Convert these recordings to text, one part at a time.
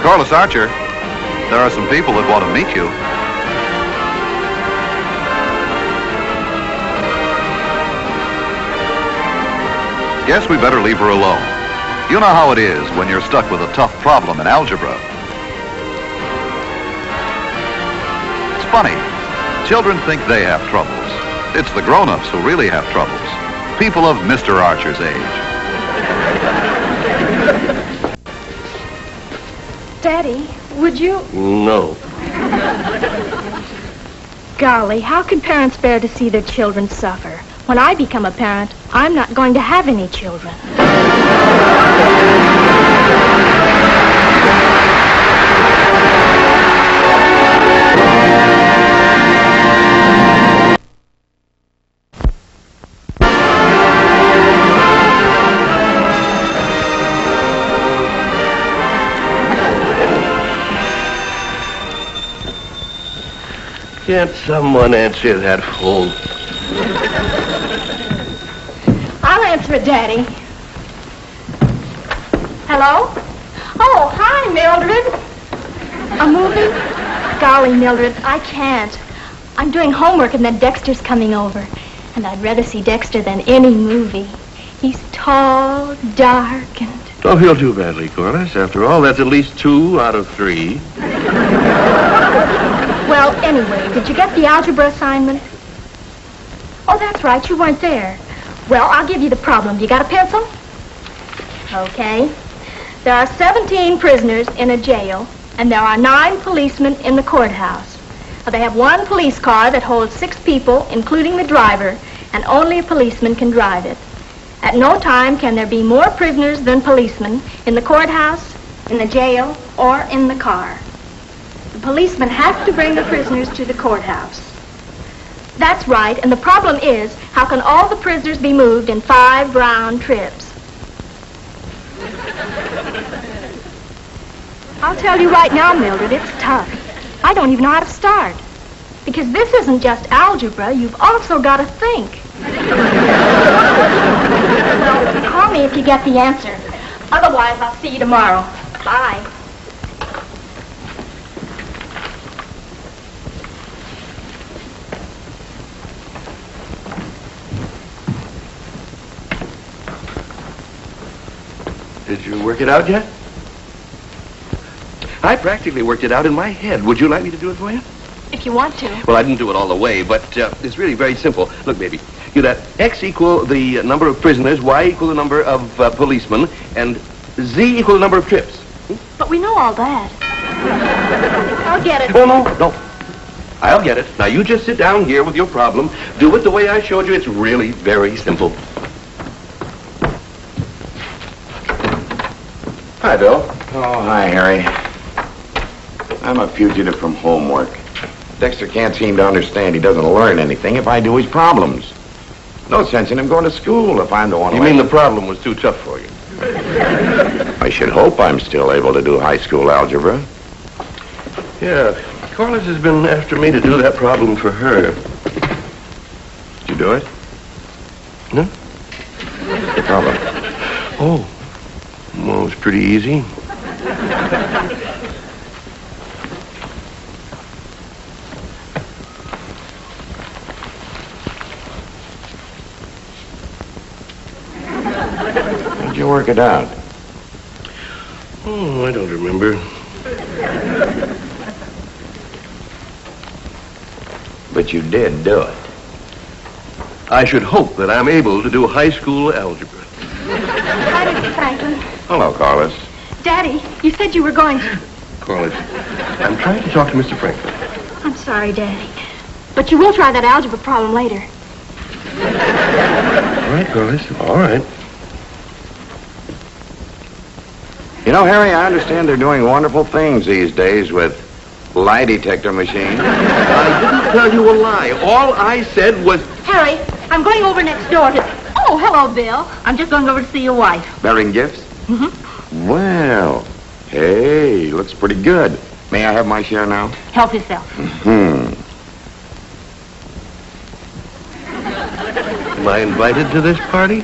Corliss Archer. There are some people that want to meet you. Guess we better leave her alone. You know how it is when you're stuck with a tough problem in algebra. It's funny. Children think they have troubles. It's the grown-ups who really have troubles. People of Mr. Archer's age. Daddy, would you? No. Golly, how can parents bear to see their children suffer? When I become a parent, I'm not going to have any children. Can't someone answer that phone? I'll answer it, Daddy. Hello? Oh, hi, Mildred. A movie? Golly, Mildred, I can't. I'm doing homework and then Dexter's coming over. And I'd rather see Dexter than any movie. He's tall, dark, and... Don't feel too badly, Corliss. After all, that's at least 2 out of 3. Well, anyway, did you get the algebra assignment? Oh, that's right, you weren't there. Well, I'll give you the problem. You got a pencil? Okay. There are 17 prisoners in a jail, and there are 9 policemen in the courthouse. They have 1 police car that holds 6 people, including the driver, and only a policeman can drive it. At no time can there be more prisoners than policemen in the courthouse, in the jail, or in the car. The policeman has to bring the prisoners to the courthouse. That's right, and the problem is, how can all the prisoners be moved in 5 round trips? I'll tell you right now, Mildred, it's tough. I don't even know how to start. Because this isn't just algebra, you've also got to think. Well, call me if you get the answer. Otherwise, I'll see you tomorrow. Bye. Did you work it out yet? I practically worked it out in my head. Would you like me to do it for you? If you want to. Well, I didn't do it all the way, but it's really very simple. Look, baby, you got X equal the number of prisoners, Y equal the number of policemen, and Z equal the number of trips. But we know all that. I'll get it. No. I'll get it. Now, you just sit down here with your problem. Do it the way I showed you. It's really very simple. Hi, Bill. Oh, hi, Harry. I'm a fugitive from homework. Dexter can't seem to understand he doesn't learn anything if I do his problems. No sense in him going to school if I'm the one who... You mean the problem was too tough for you? I should hope I'm still able to do high school algebra. Yeah, Corliss has been after me to do that problem for her. Did you do it? No? What's the problem? Oh. Well, it was pretty easy. How'd you work it out? Oh, I don't remember. But you did do it. I should hope that I'm able to do high school algebra. Hi, Mr. Franklin. Hello, Corliss. Daddy, you said you were going to... Corliss, I'm trying to talk to Mr. Franklin. I'm sorry, Daddy. But you will try that algebra problem later. All right, Corliss, all right. You know, Harry, I understand they're doing wonderful things these days with lie detector machines. I didn't tell you a lie. All I said was... Harry, I'm going over next door to... Oh, hello, Bill. I'm just going over to see your wife. Bearing gifts? Mm-hmm. Well, hey, looks pretty good. May I have my share now? Help yourself. Am I invited to this party?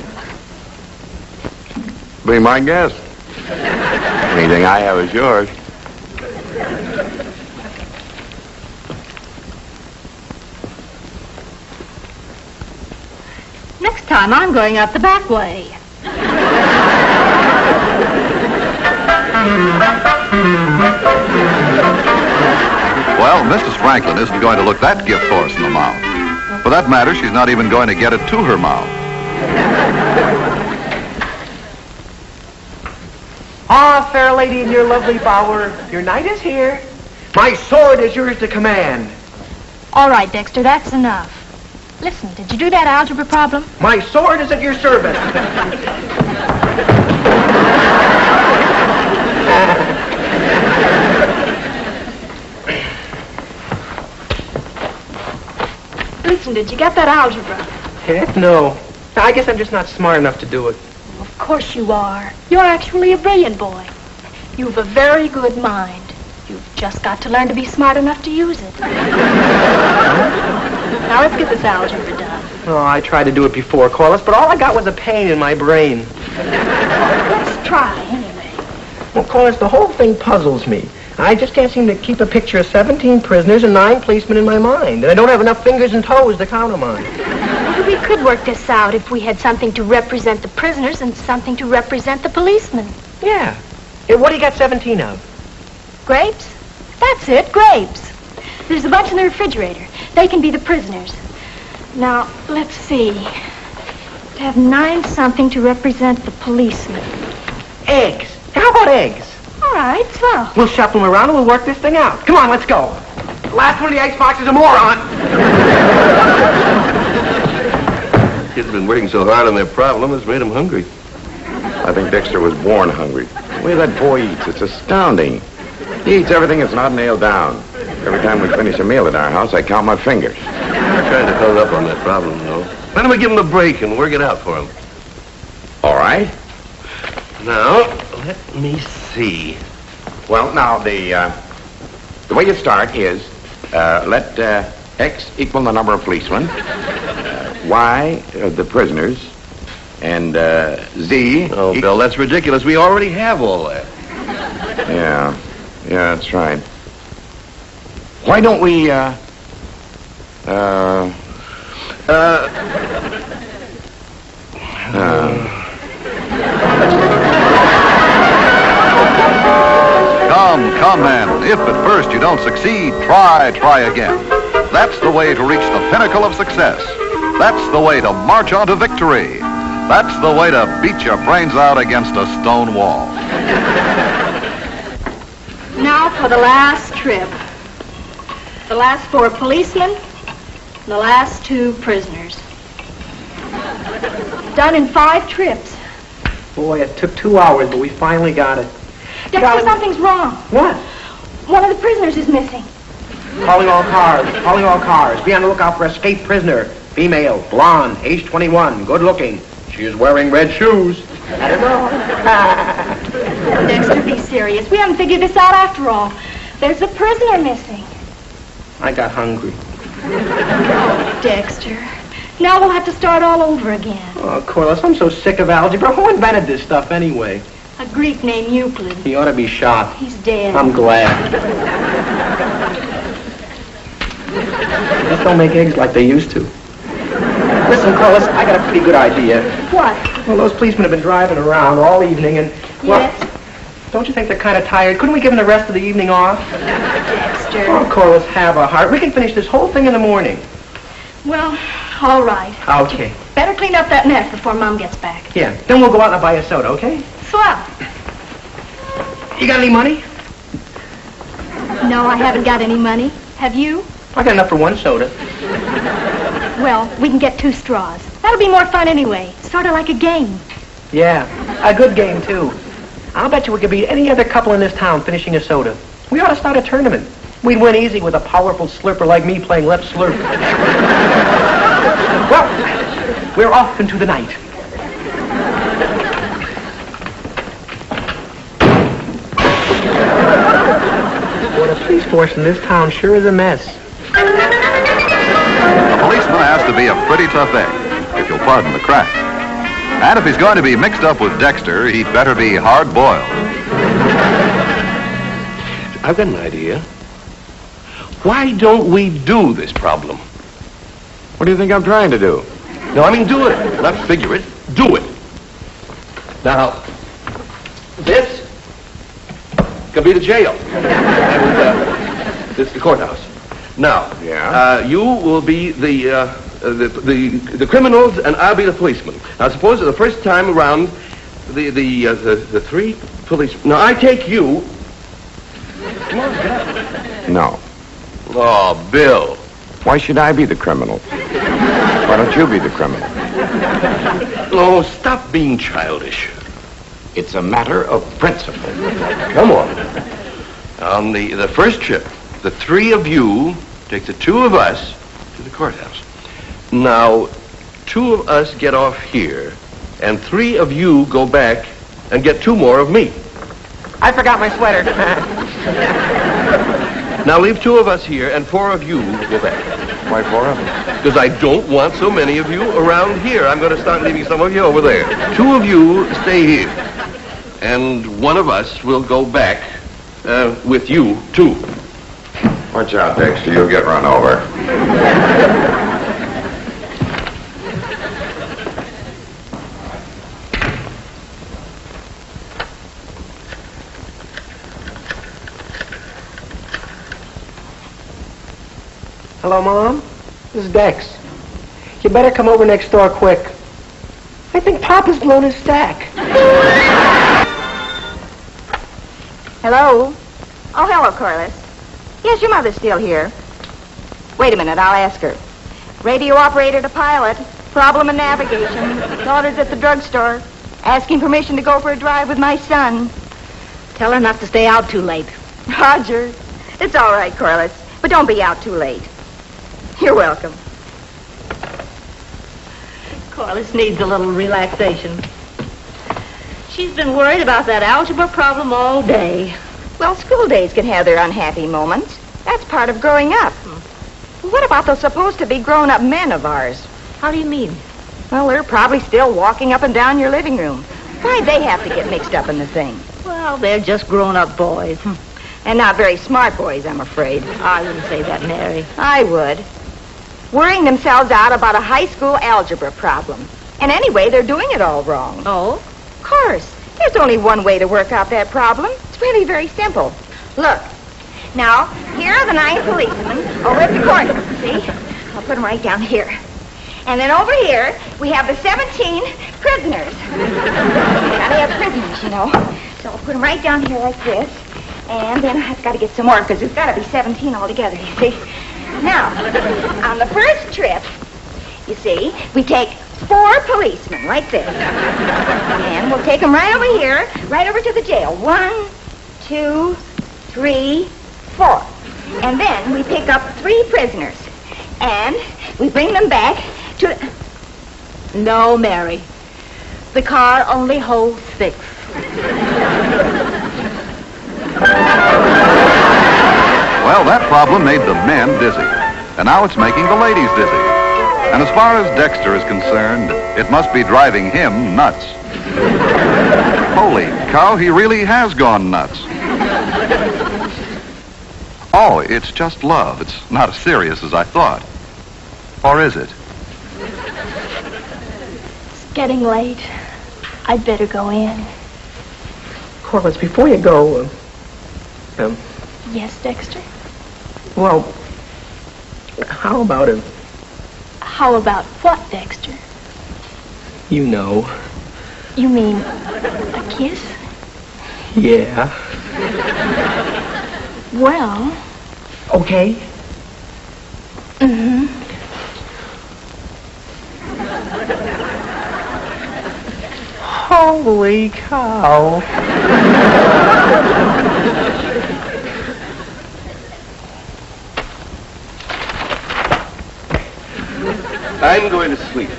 Be my guest. Anything I have is yours. time I'm going up the back way. Well, Mrs. Franklin isn't going to look that gift horse in the mouth. For that matter, she's not even going to get it to her mouth. Ah, fair lady in your lovely bower, your knight is here. My sword is yours to command. All right, Dexter, that's enough. Listen, did you do that algebra problem? My sword is at your service. Listen, did you get that algebra? Heck no. I guess I'm just not smart enough to do it. Of course you are. You're actually a brilliant boy. You've a very good mind. You've just got to learn to be smart enough to use it. Now let's get this algebra done. Oh, I tried to do it before, Corliss, but all I got was a pain in my brain. Let's try, anyway. Well, Corliss, the whole thing puzzles me. I just can't seem to keep a picture of 17 prisoners and 9 policemen in my mind. And I don't have enough fingers and toes to count them on. Maybe we could work this out if we had something to represent the prisoners and something to represent the policemen. Yeah. Hey, what do you got 17 of? Grapes? That's it, grapes. There's a bunch in the refrigerator. They can be the prisoners. Now, let's see. To have 9 something to represent the policemen. Eggs. How about eggs? All right, swell. We'll shuffle them around and we'll work this thing out. Come on, let's go. The last one of the egg box is a moron. Kids have been working so hard on their problem, it's made them hungry. I think Dexter was born hungry. The way that boy eats, it's astounding. He eats everything that's not nailed down. Every time we finish a meal at our house, I count my fingers. I'm trying to hurry up on that problem, though. Why don't we give him a break and work it out for him? All right. Now, let me see. Well, now, the way you start is let X equal the number of policemen, Y, the prisoners, and Z... Oh, Bill, that's ridiculous. We already have all that. Yeah, that's right. Why don't we, Come, man. If at first you don't succeed, try again. That's the way to reach the pinnacle of success. That's the way to march on to victory. That's the way to beat your brains out against a stone wall. Now for the last trip. The last 4 policemen, and the last 2 prisoners. Done in 5 trips. Boy, it took 2 hours, but we finally got it. Dexter, something's wrong. What? One of the prisoners is missing. Calling all cars. Calling all cars. Be on the lookout for escaped prisoner. Female, blonde, age 21, good looking. She is wearing red shoes. That's all. Dexter, be serious. We haven't figured this out after all. There's a prisoner missing. I got hungry. Oh, Dexter. Now we'll have to start all over again. Oh, Corliss, I'm so sick of algebra. Who invented this stuff anyway? A Greek named Euclid. He ought to be shot. He's dead. I'm glad. They just don't make eggs like they used to. Listen, Corliss, I got a pretty good idea. What? Well, those policemen have been driving around all evening and... Well, Yes? don't you think they're kind of tired? Couldn't we give them the rest of the evening off? Dexter. Oh, Corliss, have a heart. We can finish this whole thing in the morning. Well, all right. Okay. Better clean up that mess before Mom gets back. Yeah, then we'll go out and buy a soda, okay? Swell. You got any money? No, I haven't got any money. Have you? I got enough for 1 soda. Well, we can get 2 straws. That'll be more fun anyway. Sort of like a game. Yeah, a good game, too. I'll bet you we could beat any other couple in this town finishing a soda. We ought to start a tournament. We'd win easy with a powerful slurper like me playing left slurp. Well, we're off into the night. Boy, the police force in this town sure is a mess. A policeman has to be a pretty tough egg, if you'll pardon the crack. And if he's going to be mixed up with Dexter, he'd better be hard-boiled. I've got an idea. Why don't we do this problem? What do you think I'm trying to do? No, I mean do it. Not figure it. Do it. Now, this can be the jail. And this the courthouse. Now, you will be the criminals, and I'll be the policeman. Now, suppose the first time around, the three policemen. Now, I take you. Come on, get up. No. Oh, Bill. Why should I be the criminal? Why don't you be the criminal? Oh, stop being childish. It's a matter of principle. Come on. On the first trip, the three of you take the two of us to the courthouse. Now, two of us get off here, and three of you go back and get two more of me. I forgot my sweater. Now leave two of us here, and four of you go back. Why four of us? Because I don't want so many of you around here. I'm going to start leaving some of you over there. Two of you stay here, and one of us will go back with you, too. Watch out, Dexter. You'll get run over. Hello, Mom? This is Dex. You better come over next door quick. I think Papa's blown his stack. Hello? Oh, hello, Corliss. Yes, your mother's still here. Wait a minute, I'll ask her. Radio operator to pilot. Problem in navigation. Daughter's at the drugstore. Asking permission to go for a drive with my son. Tell her not to stay out too late. Roger. It's all right, Corliss. But don't be out too late. You're welcome. Corliss needs a little relaxation. She's been worried about that algebra problem all day. Well, school days can have their unhappy moments. That's part of growing up. What about those supposed-to-be grown-up men of ours? How do you mean? Well, they're probably still walking up and down your living room. Why'd they have to get mixed up in the thing? Well, they're just grown-up boys. And not very smart boys, I'm afraid. I wouldn't say that, Mary. I would. Worrying themselves out about a high school algebra problem. And anyway, they're doing it all wrong. Oh? Of course. There's only one way to work out that problem. It's really very simple. Look. Now, here are the 9 policemen over at the corner. See? I'll put them right down here. And then over here, we have the 17 prisoners. Now, they have prisoners, you know. So I'll put them right down here like this. And then I've got to get some more, because there's got to be 17 altogether, you see. Now, on the first trip, you see, we take 4 policemen, like this. And we'll take them right over here, right over to the jail. 1, 2, 3, 4. And then we pick up 3 prisoners. And we bring them back to... No, Mary. The car only holds 6. Well, that problem made the men dizzy. And now it's making the ladies dizzy. And as far as Dexter is concerned, it must be driving him nuts. Holy cow, he really has gone nuts. Oh, it's just love. It's not as serious as I thought. Or is it? It's getting late. I'd better go in. Corliss, before you go, Yes, Dexter? well, how about it? How about what, Dexter? You know. You mean a kiss? Yeah. Well... Okay. Mm-hmm. Holy cow. I'm going to sleep.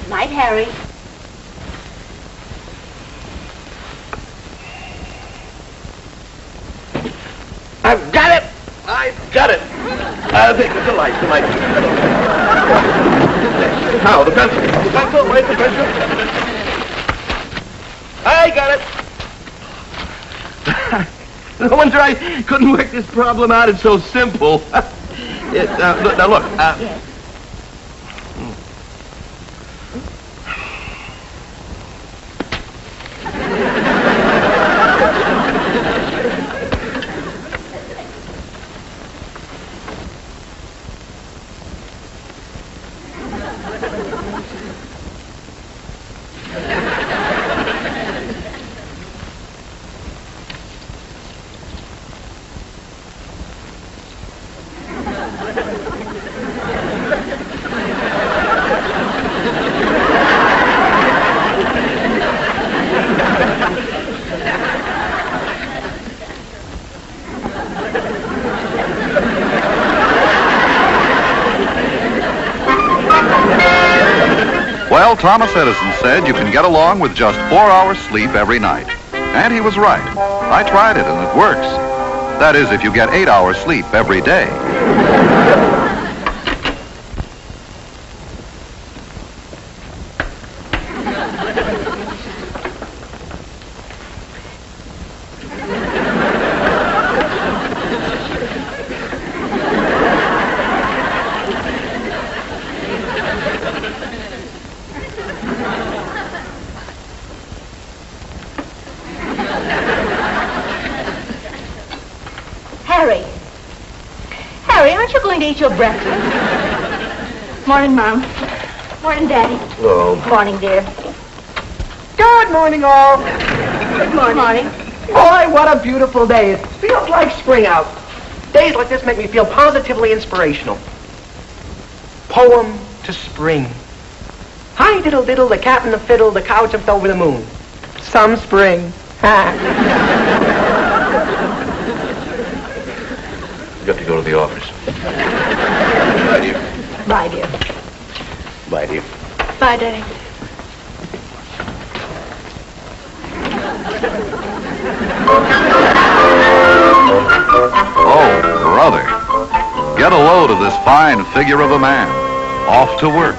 Night, Harry. I've got it! I've got it! Take the light, the light. Now, the pencil. The pencil, where's the pencil? I got it! No wonder I couldn't work this problem out. It's so simple. Now, look. Yes. Well, Thomas Edison said you can get along with just 4 hours sleep every night. And he was right. I tried it, and it works. That is, if you get 8 hours sleep every day. Harry, aren't you going to eat your breakfast? Morning, Mom. Morning, Daddy. Hello. Morning, dear. Good morning, all. Good morning. Boy, what a beautiful day. It feels like spring out. Days like this make me feel positively inspirational. Poem to spring. Hi, diddle, diddle, the cat and the fiddle, the cow jumped over the moon. Some spring. Got to go to the office. Bye, dear. Bye, dear. Bye, dear. Bye, Daddy. Oh, brother. Get a load of this fine figure of a man. Off to work.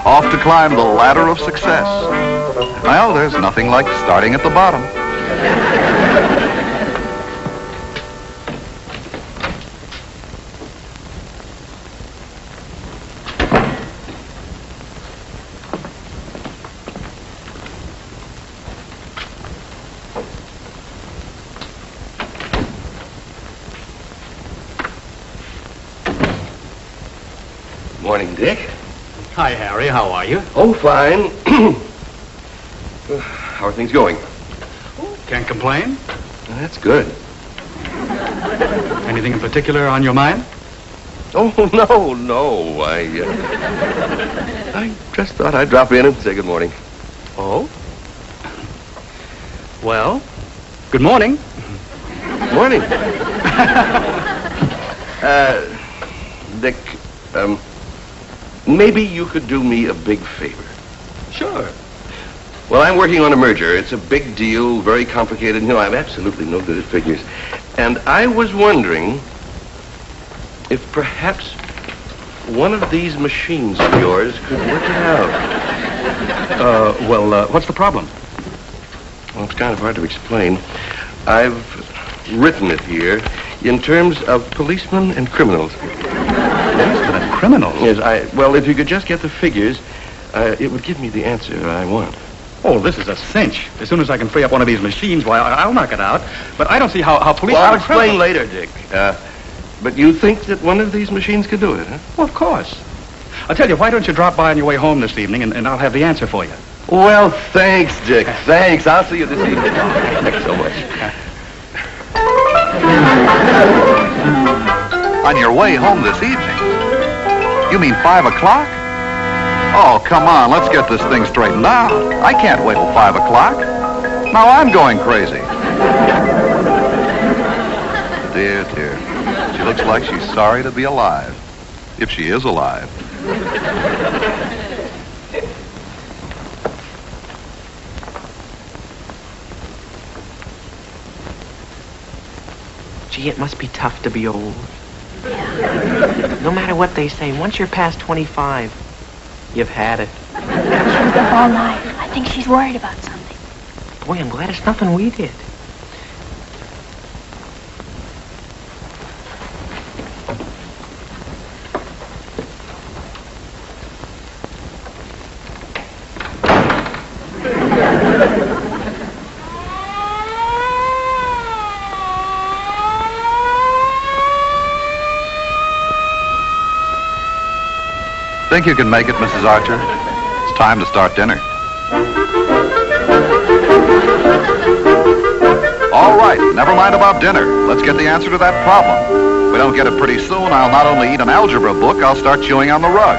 Off to climb the ladder of success. Well, there's nothing like starting at the bottom. Morning, Dick. Hi, Harry. How are you? Oh, fine. How are things going? Can't complain. Well, that's good. Anything in particular on your mind? Oh, no. I just thought I'd drop in and say good morning. Oh? Well, good morning. Morning. Dick, maybe you could do me a big favor. Sure. Well, I'm working on a merger. It's a big deal, very complicated. You know, I'm absolutely no good at figures. And I was wondering if perhaps one of these machines of yours could work it out. What's the problem? Well, it's kind of hard to explain. I've written it here in terms of policemen and criminals. Policemen and criminals? Yes, well, if you could just get the figures, it would give me the answer I want. Oh, this is a cinch. As soon as I can free up one of these machines, why, I'll knock it out. But I don't see how police... Well, I'll explain later, Dick. But you think that one of these machines could do it, huh? Well, of course. I'll tell you, why don't you drop by on your way home this evening, and I'll have the answer for you. Well, thanks, Dick. Thanks. I'll see you this evening. Thanks so much. On your way home this evening? You mean 5 o'clock? Oh, come on, let's get this thing straightened out. I can't wait till 5 o'clock. Now I'm going crazy. Dear. She looks like she's sorry to be alive. If she is alive. Gee, it must be tough to be old. No matter what they say, once you're past 25, you've had it. She's up all night. I think she's worried about something. Boy, I'm glad it's nothing we did. Think you can make it, Mrs. Archer? It's time to start dinner. All right, never mind about dinner. Let's get the answer to that problem. If we don't get it pretty soon, I'll not only eat an algebra book, I'll start chewing on the rug.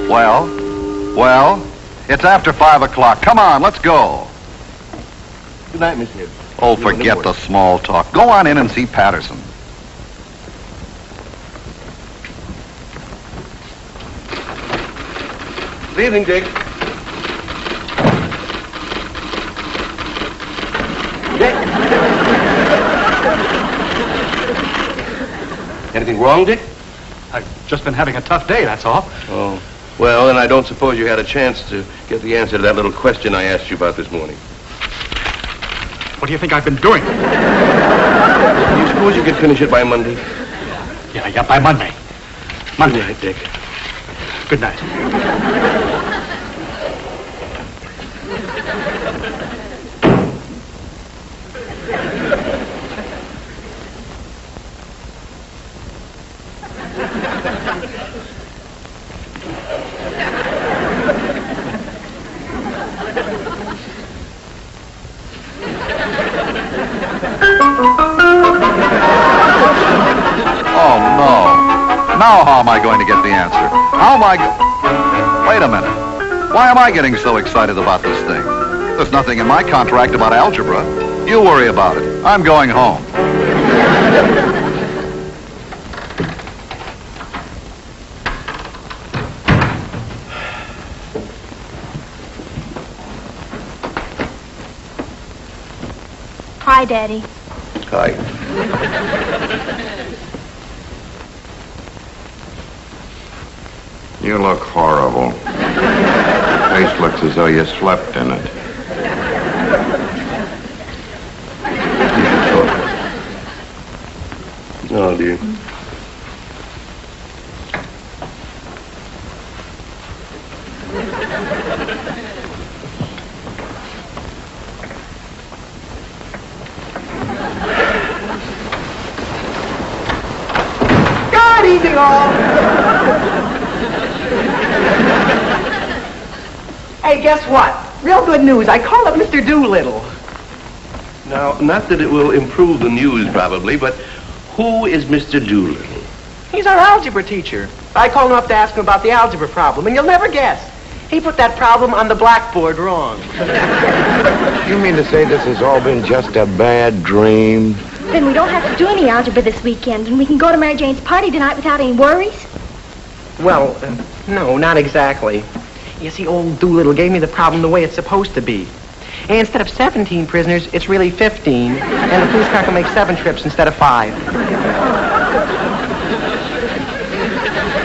Well, it's after 5 o'clock. Come on, let's go. Good night, Miss Hibbs. Oh, forget the small talk. Go on in and see Patterson. Good evening, Dick. Dick? Anything wrong, Dick? I've just been having a tough day, that's all. Oh. Well, then I don't suppose you had a chance to get the answer to that little question I asked you about this morning. What do you think I've been doing? Do you suppose you could finish it by Monday? Yeah, by Monday. Monday. Good night, Dick. Good night. Now how am I going to get the answer? How am I Wait a minute. Why am I getting so excited about this thing? There's nothing in my contract about algebra. You worry about it. I'm going home. Hi, Daddy. Hi. You look horrible. Face looks as though you slept in it. Oh, dear. God, easy all. Hey, guess what? Real good news. I called up Mr. Doolittle. Now, not that it will improve the news, probably, but who is Mr. Doolittle? He's our algebra teacher. I called him up to ask him about the algebra problem, and you'll never guess. He put that problem on the blackboard wrong. You mean to say this has all been just a bad dream? Then we don't have to do any algebra this weekend, and we can go to Mary Jane's party tonight without any worries? Well, no, not exactly. You see, old Doolittle gave me the problem the way it's supposed to be. And instead of 17 prisoners, it's really 15, and the police car can make 7 trips instead of 5.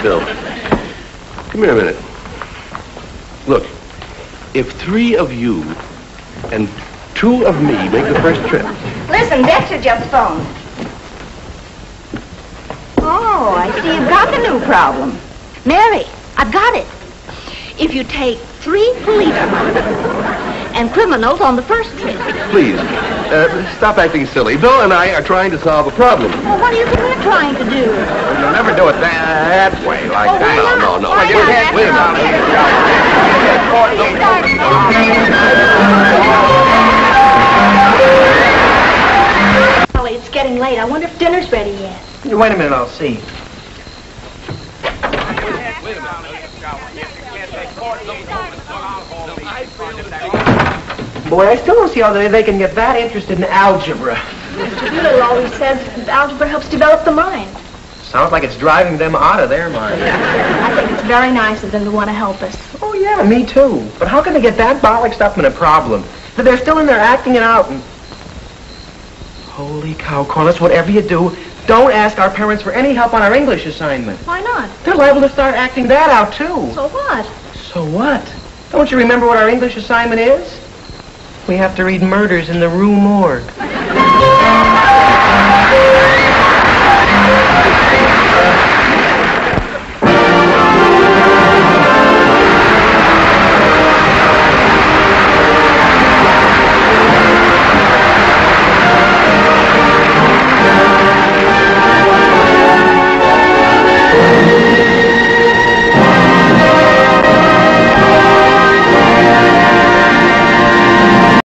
Bill, come here a minute. Look, if 3 of you and 2 of me make the first trip... Listen, Dexter just phoned. Oh, I see you've got the new problem. Mary, I've got it. If you take 3 policemen and criminals on the first trip. Please, stop acting silly. Bill and I are trying to solve a problem. Well, what do you think we're trying to do? You'll never do it that way, like Oh, that. why not? No. Why not? Wait a minute. Golly, it's getting late. I wonder if dinner's ready yet. Wait a minute, I'll see. Boy, I still don't see how they can get that interested in algebra. Mr. Doolittle always says algebra helps develop the mind. Sounds like it's driving them out of their mind. I think it's very nice of them to want to help us. Oh, yeah, me too. But how can they get that bollocksed up in a problem? That they're still in there acting it out and... Holy cow, Corliss, whatever you do, don't ask our parents for any help on our English assignment. Why not? They're liable to start acting that out, too. So what? So what? Don't you remember what our English assignment is? We have to read Murders in the Rue Morgue.